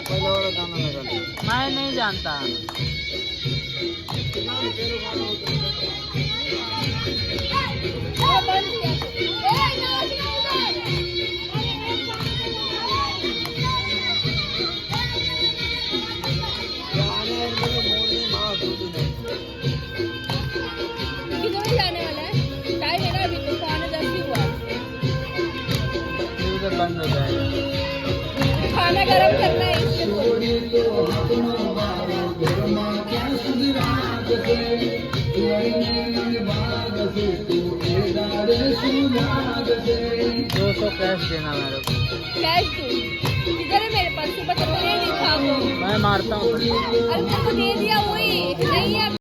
पहले वाला गाना लगा दो। मैं नहीं जानता। किधर जाने वाला है? टाइम है ना अभी तो 9:45 ही हुआ है। फ्यूजर बंद हो जाएगा। खाना गरम करना है इसलिए तो। 200 कैश देना मेरे को। कैश दूँ? किधर है मेरे पास? सुबह तो मैंने नहीं था वो। मैं मारता हूँ। अरे मेरे को दे दिया वही नहीं है।